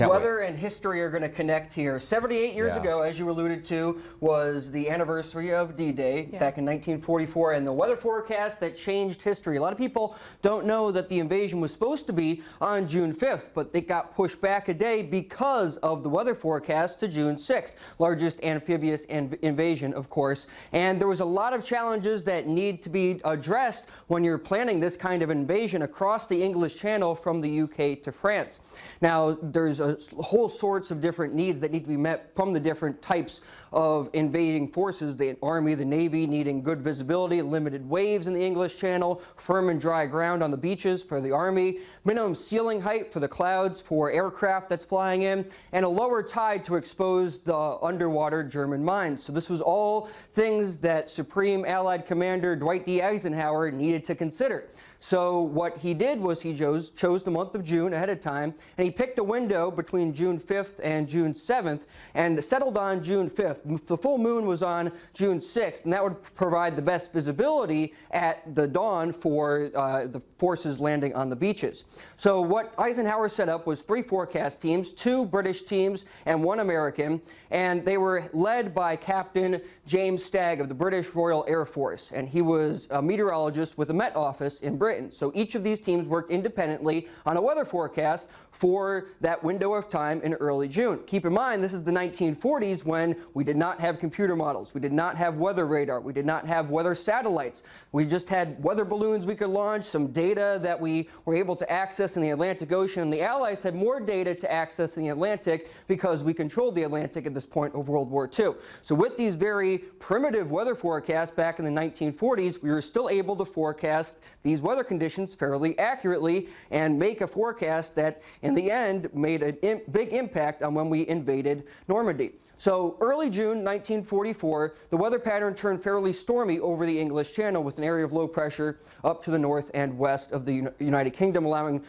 Weather and history are going to connect here. 78 years ago, as you alluded to, was the anniversary of D-Day back in 1944, and the weather forecast that changed history. A lot of people don't know that the invasion was supposed to be on June 5th, but it got pushed back a day because of the weather forecast to June 6th, largest amphibious invasion, of course. And there was a lot of challenges that need to be addressed when you're planning this kind of invasion across the English Channel from the UK to France. Now, there's a whole sorts of different needs that need to be met from the different types of invading forces. The Army, the Navy needing good visibility, limited waves in the English Channel, firm and dry ground on the beaches for the Army, minimum ceiling height for the clouds for aircraft that's flying in, and a lower tide to expose the underwater German mines. So this was all things that Supreme Allied Commander Dwight D. Eisenhower needed to consider. So what he did was he chose the month of June ahead of time, and he picked a window between June 5th and June 7th and settled on June 5th. The full moon was on June 6th, and that would provide the best visibility at the dawn for the forces landing on the beaches. So what Eisenhower set up was 3 forecast teams, 2 British teams and 1 American, and they were led by Captain James Stagg of the British Royal Air Force, and he was a meteorologist with a Met Office in Britain. So each of these teams worked independently on a weather forecast for that window of time in early June. Keep in mind, this is the 1940s when we did not have computer models. We did not have weather radar. We did not have weather satellites. We just had weather balloons we could launch, some data that we were able to access in the Atlantic Ocean. And the Allies had more data to access in the Atlantic because we controlled the Atlantic at this point of World War II. So with these very primitive weather forecasts back in the 1940s, we were still able to forecast these weather conditions fairly accurately and make a forecast that in the end made a big impact on when we invaded Normandy. So early June 1944, the weather pattern turned fairly stormy over the English Channel with an area of low pressure up to the north and west of the United Kingdom, allowing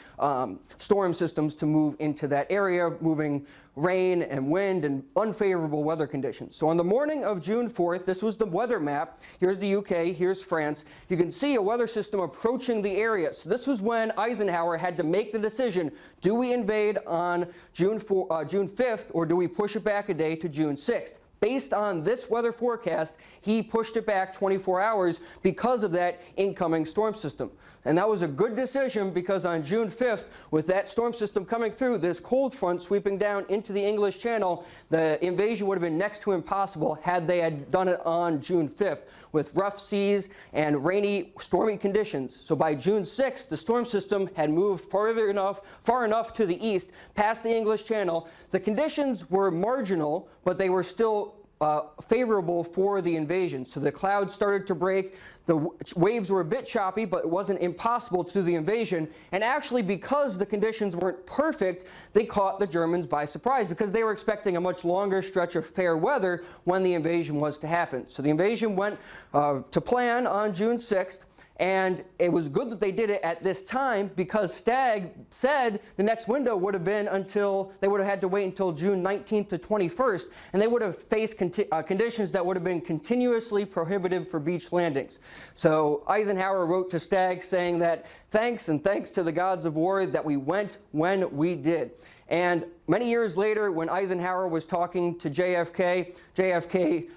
storm systems to move into that area, moving rain and wind and unfavorable weather conditions. So on the morning of June 4th, this was the weather map. Here's the UK, here's France. You can see a weather system approaching the area. So this was when Eisenhower had to make the decision, do we invade on June 5th or do we push it back a day to June 6th? Based on this weather forecast, he pushed it back 24 hours because of that incoming storm system. And that was a good decision because on June 5th, with that storm system coming through, this cold front sweeping down into the English Channel, the invasion would have been next to impossible had they had done it on June 5th with rough seas and rainy, stormy conditions. So by June 6th, the storm system had moved far enough to the east, past the English Channel. The conditions were marginal, but they were still favorable for the invasion. So the clouds started to break. The waves were a bit choppy, but it wasn't impossible to do the invasion. And actually, because the conditions weren't perfect, they caught the Germans by surprise because they were expecting a much longer stretch of fair weather when the invasion was to happen. So the invasion went to plan on June 6th. And it was good that they did it at this time because Stagg said the next window would have been until, they would have had to wait until June 19th to 21st, and they would have faced conditions that would have been continuously prohibitive for beach landings. So Eisenhower wrote to Stagg saying that thanks to the gods of war that we went when we did. And many years later, when Eisenhower was talking to JFK, JFK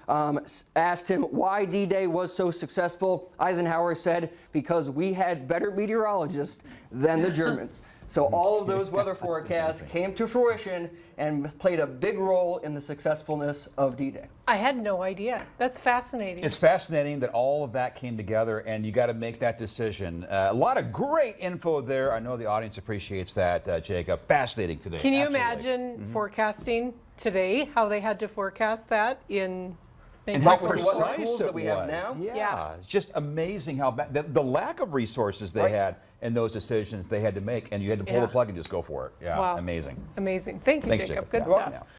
asked him why D-Day was so successful. Eisenhower said, because we had better meteorologists than the Germans. So all of those weather forecasts came to fruition and played a big role in the successfulness of D-Day. I had no idea. That's fascinating. It's fascinating that all of that came together and you got to make that decision. A lot of great info there. I know the audience appreciates that, Jacob. Fascinating today. Can you imagine forecasting today, how they had to forecast that in and how with the precise tools it that we have now? Yeah, it's just amazing how the lack of resources they had and those decisions they had to make, and you had to pull the plug and just go for it. Yeah, wow. Amazing. Amazing. Thank you, Thanks, Jacob. Jacob. Good stuff.